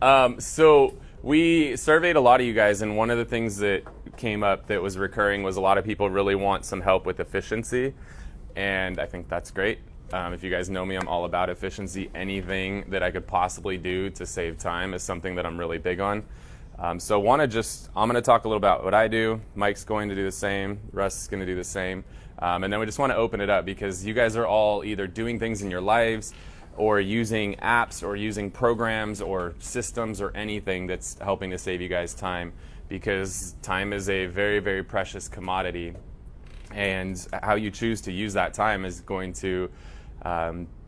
So we surveyed a lot of you guys, and one of the things that came up that was recurring was a lot of people really want some help with efficiency, and I think that's great. If you guys know me, I'm all about efficiency. Anything that I could possibly do to save time is something that I'm really big on. So I'm going to talk a little about what I do. Mike's going to do the same. Russ is going to do the same. And then we just want to open it up because you guys are all either doing things in your lives or using apps or using programs or systems or anything that's helping to save you guys time, because time is a very, very precious commodity. And how you choose to use that time is going to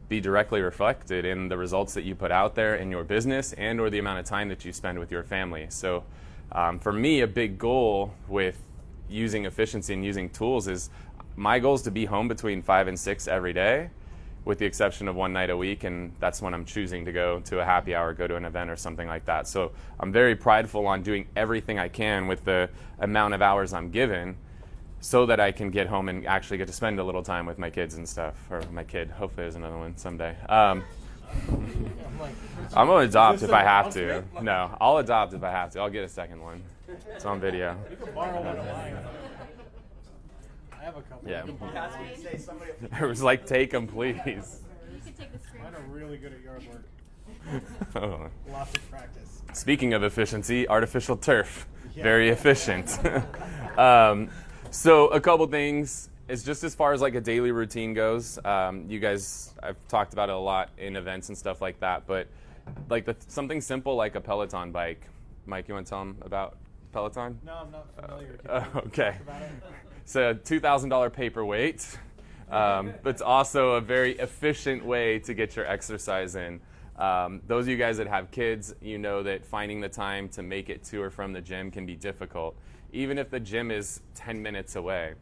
be directly reflected in the results that you put out there in your business and or the amount of time that you spend with your family. So for me, a big goal with using efficiency and using tools is my goal is to be home between 5 and 6 every day, with the exception of one night a week, and that's when I'm choosing to go to a happy hour, go to an event or something like that. So I'm very prideful on doing everything I can with the amount of hours I'm given so that I can get home and actually get to spend a little time with my kids and stuff, or my kid. Hopefully there's another one someday. I'm going to adopt if I have to. No, I'll adopt if I have to. I'll get a second one. It's on video. You can borrow one of mine. I have a couple. Yeah. It was like, take them, please. You can take the screen. Mine are really good at yard work. Oh. Lots of practice. Speaking of efficiency, artificial turf. Yeah. Very efficient. So a couple things is just as far as like a daily routine goes. You guys, I've talked about it a lot in events and stuff like that, but like something simple like a Peloton bike. Mike, you want to tell them about Peloton? No, I'm not familiar. Can you Okay. talk about it? It's a $2,000 paperweight, but it's also a very efficient way to get your exercise in. Those of you guys that have kids, you know that finding the time to make it to or from the gym can be difficult. Even if the gym is 10 minutes away,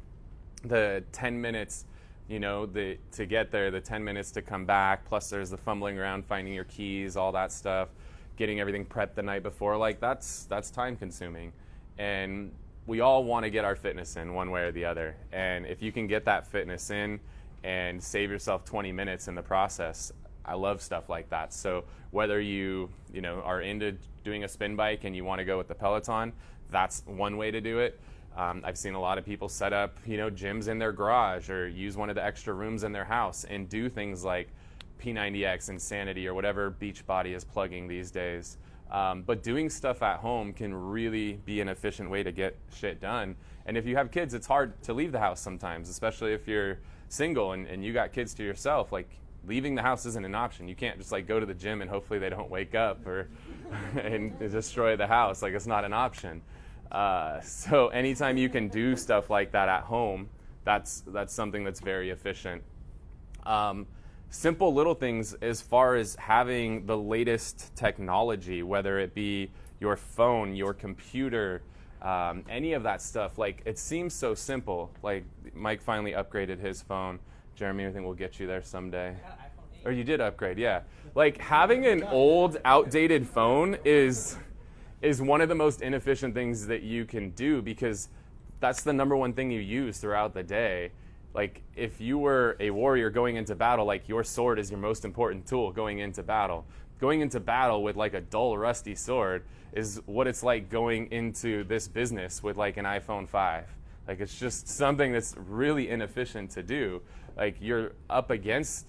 the 10 minutes, to get there, the 10 minutes to come back, plus there's the fumbling around, finding your keys, all that stuff, getting everything prepped the night before, like that's time consuming. And we all want to get our fitness in one way or the other. And if you can get that fitness in and save yourself 20 minutes in the process, I love stuff like that. So whether you are into doing a spin bike and you want to go with the Peloton, that's one way to do it. I've seen a lot of people set up, gyms in their garage or use one of the extra rooms in their house and do things like P90X, Insanity, or whatever Beachbody is plugging these days. But doing stuff at home can really be an efficient way to get shit done. And if you have kids, it's hard to leave the house sometimes, especially if you're single and you got kids to yourself. Like, leaving the house isn't an option. You can't just like go to the gym and hopefully they don't wake up or and destroy the house. Like, it's not an option. So anytime you can do stuff like that at home, that's something that's very efficient. Simple little things as far as having the latest technology, whether it be your phone, your computer, any of that stuff. Like, it seems so simple. Like, Mike finally upgraded his phone. Jeremy, I think we'll get you there someday. Or you did upgrade, yeah. Like, having an old, outdated phone is one of the most inefficient things that you can do, because that's the number one thing you use throughout the day. Like, if you were a warrior going into battle, like, your sword is your most important tool going into battle. Going into battle with like a dull, rusty sword is what it's like going into this business with like an iPhone 5. Like, it's just something that's really inefficient to do. Like, you're up against,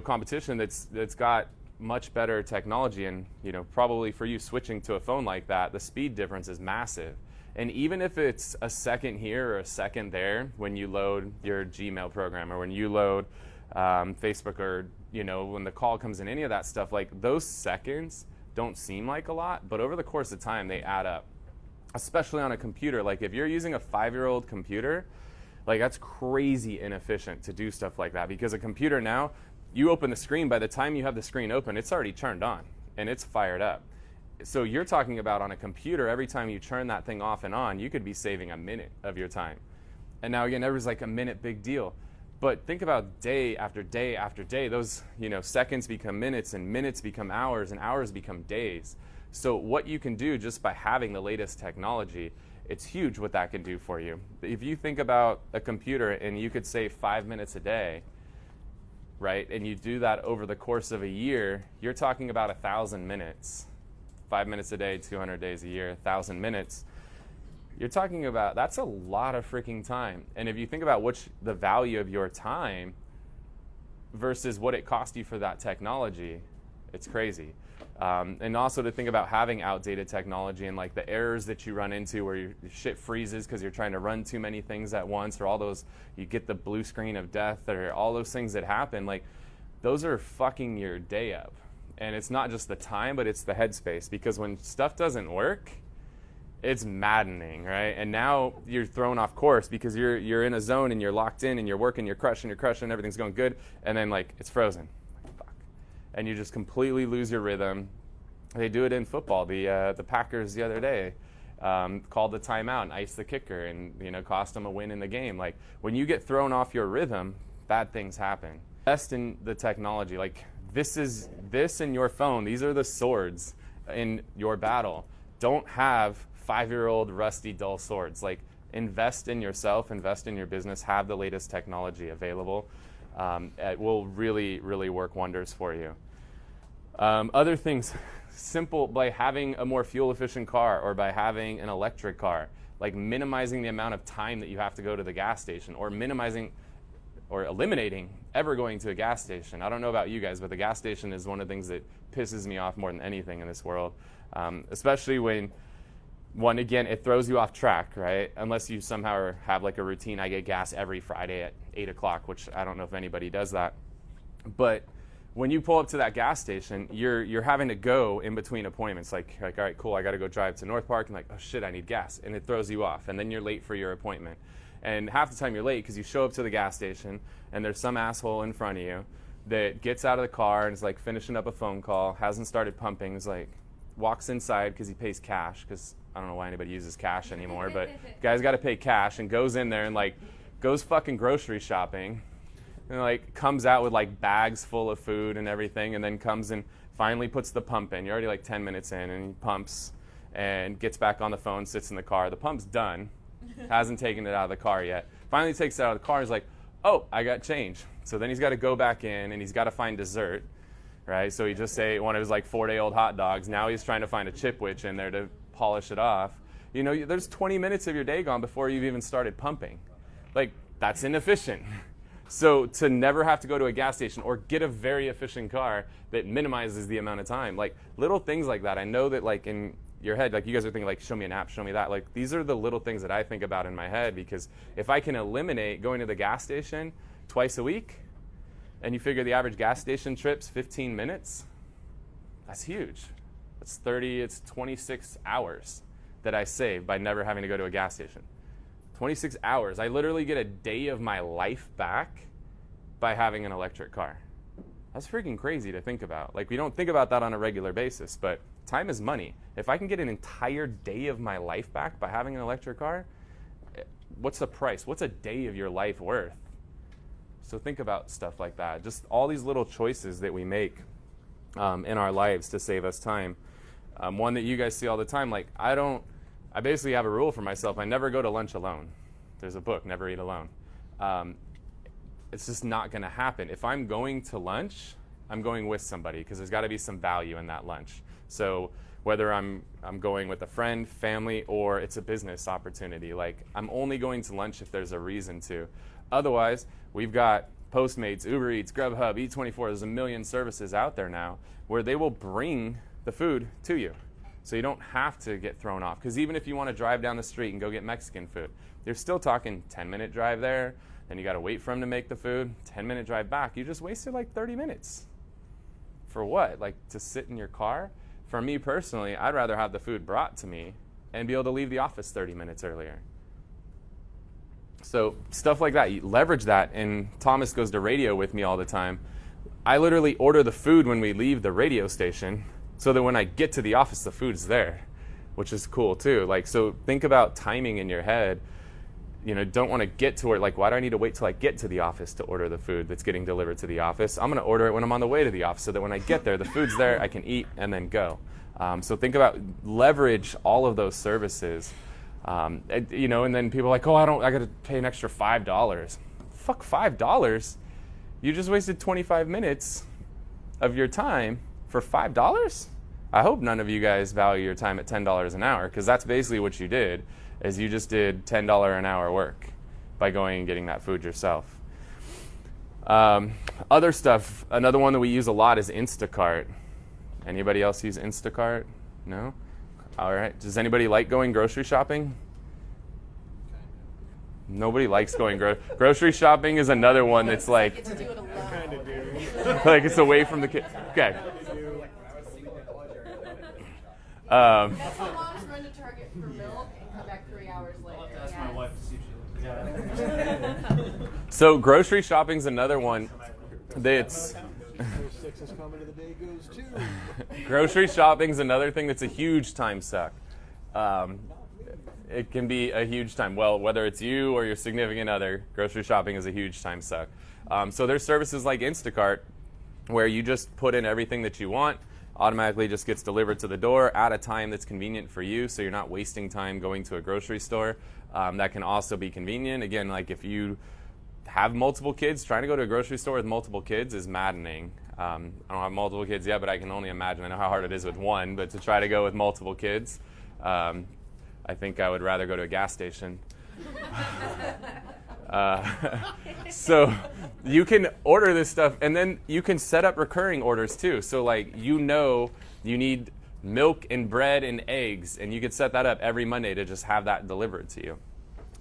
competition that's got much better technology, and probably for you switching to a phone like that, the speed difference is massive. And even if it's a second here or a second there when you load your Gmail program or when you load Facebook, or when the call comes in, any of that stuff, like, those seconds don't seem like a lot, but over the course of time they add up, especially on a computer. Like, if you're using a 5-year-old computer, like, that's crazy inefficient to do stuff like that, because a computer now, you open the screen, by the time you have the screen open, it's already turned on and it's fired up. So you're talking about on a computer, every time you turn that thing off and on, you could be saving a minute of your time. And now again, everyone's like, a minute, big deal. But think about day after day after day, those seconds become minutes, and minutes become hours, and hours become days. So what you can do just by having the latest technology, it's huge what that can do for you. If you think about a computer and you could save 5 minutes a day, right, and you do that over the course of a year, you're talking about 1,000 minutes 5 minutes a day, 200 days a year, 1,000 minutes. You're talking about, that's a lot of freaking time. And if you think about the value of your time versus what it cost you for that technology, it's crazy. And also to think about having outdated technology and like the errors that you run into where your shit freezes because you're trying to run too many things at once, or all those, you get the blue screen of death, or all those things that happen, like those are fucking your day up. And it's not just the time, but it's the headspace, because when stuff doesn't work, it's maddening, right? And now you're thrown off course because you're in a zone and you're locked in and you're working, you're crushing, everything's going good, and then like it's frozen. Like, fuck. And you just completely lose your rhythm. They do it in football. The Packers the other day called the timeout and iced the kicker, and cost them a win in the game. Like when you get thrown off your rhythm, bad things happen. Invest in the technology. Like this in your phone. These are the swords in your battle. Don't have 5-year-old rusty dull swords. Like invest in yourself, invest in your business, have the latest technology available. It will really, really work wonders for you. Other things, simple, by having a more fuel efficient car or by having an electric car, like minimizing the amount of time that you have to go to the gas station, or minimizing or eliminating ever going to a gas station. I don't know about you guys, but the gas station is one of the things that pisses me off more than anything in this world, especially when again, it throws you off track, right? Unless you somehow have like a routine. I get gas every Friday at 8 o'clock, which I don't know if anybody does that. But when you pull up to that gas station, you're having to go in between appointments. Like all right, cool, I got to go drive to North Park, and like, oh shit, I need gas. And it throws you off. And then you're late for your appointment. And half the time you're late because you show up to the gas station and there's some asshole in front of you that gets out of the car and is like finishing up a phone call, hasn't started pumping, is like, walks inside because he pays cash, because I don't know why anybody uses cash anymore, but guy's got to pay cash, and goes in there and like goes fucking grocery shopping, and like comes out with like bags full of food and everything, and then comes and finally puts the pump in. You're already like 10 minutes in, and he pumps and gets back on the phone, sits in the car. The pump's done, hasn't taken it out of the car yet. Finally takes it out of the car. He's like, oh, I got change. So then he's got to go back in and he's got to find dessert. Right, so he just ate one of his like 4-day-old hot dogs. Now he's trying to find a chipwich in there to polish it off. There's 20 minutes of your day gone before you've even started pumping. Like, that's inefficient. So to never have to go to a gas station or get a very efficient car that minimizes the amount of time, like little things like that. I know that like in your head, like you guys are thinking like, show me an app, show me that. Like these are the little things that I think about in my head, because if I can eliminate going to the gas station twice a week, and you figure the average gas station trip's 15 minutes, that's huge. It's 26 hours that I save by never having to go to a gas station. 26 hours. I literally get a day of my life back by having an electric car. That's freaking crazy to think about. Like, we don't think about that on a regular basis, but time is money. If I can get an entire day of my life back by having an electric car, what's the price? What's a day of your life worth? So think about stuff like that. Just all these little choices that we make in our lives to save us time. One that you guys see all the time, like I basically have a rule for myself. I never go to lunch alone. There's a book, Never Eat Alone. It's just not going to happen. If I'm going to lunch, I'm going with somebody, because there's got to be some value in that lunch. So whether I'm going with a friend, family, or it's a business opportunity, like I'm only going to lunch if there's a reason to. Otherwise, we've got Postmates, Uber Eats, Grubhub, Eat24. There's a million services out there now where they will bring the food to you. So you don't have to get thrown off. Because even if you want to drive down the street and go get Mexican food, you're still talking 10-minute drive there, then you got to wait for them to make the food, 10-minute drive back. You just wasted like 30 minutes. For what? Like to sit in your car? For me personally, I'd rather have the food brought to me and be able to leave the office 30 minutes earlier. So stuff like that, you leverage that. And Thomas goes to radio with me all the time. I literally order the food when we leave the radio station so that when I get to the office, the food's there, which is cool too. Like, so think about timing in your head. Don't want to get to where, like, why do I need to wait till I get to the office to order the food that's getting delivered to the office? I'm going to order it when I'm on the way to the office so that when I get there, the food's there, I can eat and then go. So think about, leverage all of those services. And then people are like, oh, I got to pay an extra $5. Fuck $5. You just wasted 25 minutes of your time for $5? I hope none of you guys value your time at $10 an hour, because that's basically what you did, is you just did $10 an hour work by going and getting that food yourself. Other stuff, another one that we use a lot is Instacart. Anybody else use Instacart? No? All right. Does anybody like going grocery shopping? Nobody likes going grocery shopping is another one that's like, Get to do it alone. like it's away from the kid. Okay. That's how moms run to Target for milk and come back 3 hours later. That's my wife to see if So grocery shopping's another one that's Sixth comment of the day goes to. grocery shopping's another thing that's a huge time suck. It can be a huge time. Well, whether it's you or your significant other, grocery shopping is a huge time suck. So there's services like Instacart where you just put in everything that you want, automatically just gets delivered to the door at a time that's convenient for you, so you're not wasting time going to a grocery store. That can also be convenient. Again, like if you have multiple kids, trying to go to a grocery store with multiple kids is maddening. I don't have multiple kids yet, but I can only imagine. I know how hard it is with one, but to try to go with multiple kids, I think I would rather go to a gas station. So you can order this stuff, and then you can set up recurring orders too. So like you need milk and bread and eggs, and you could set that up every Monday to just have that delivered to you.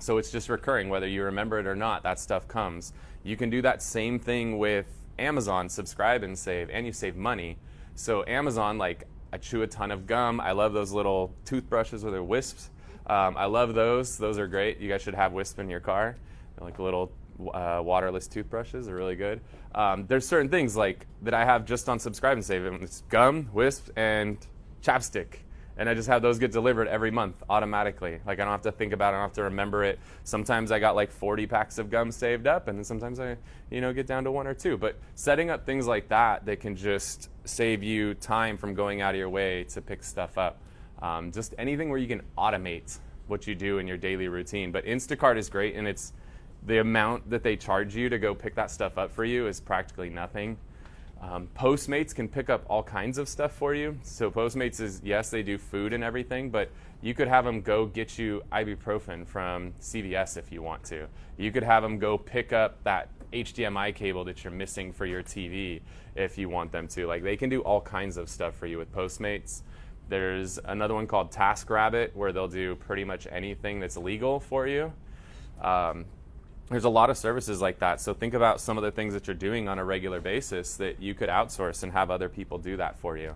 So it's just recurring, whether you remember it or not, that stuff comes. You can do that same thing with Amazon, subscribe and save, and you save money. So Amazon, like I chew a ton of gum. I love those little toothbrushes with their wisps. I love those. Those are great. You guys should have wisp in your car. They're like little waterless toothbrushes are really good. There's certain things like that I have just on subscribe and save. It's gum, wisp, and chapstick. And I just have those get delivered every month automatically. Like I don't have to think about it. I don't have to remember it. Sometimes I got like 40 packs of gum saved up, and then sometimes I, get down to 1 or 2. But setting up things like that can just save you time from going out of your way to pick stuff up. Just anything where you can automate what you do in your daily routine. But Instacart is great, and it's the amount that they charge you to go pick that stuff up for you is practically nothing. Postmates can pick up all kinds of stuff for you. So Postmates is, yes, they do food and everything, but you could have them go get you ibuprofen from CVS if you want to. You could have them go pick up that HDMI cable that you're missing for your TV if you want them to. Like they can do all kinds of stuff for you with Postmates. There's another one called TaskRabbit where they'll do pretty much anything that's legal for you. There's a lot of services like that. So think about some of the things that you're doing on a regular basis that you could outsource and have other people do that for you.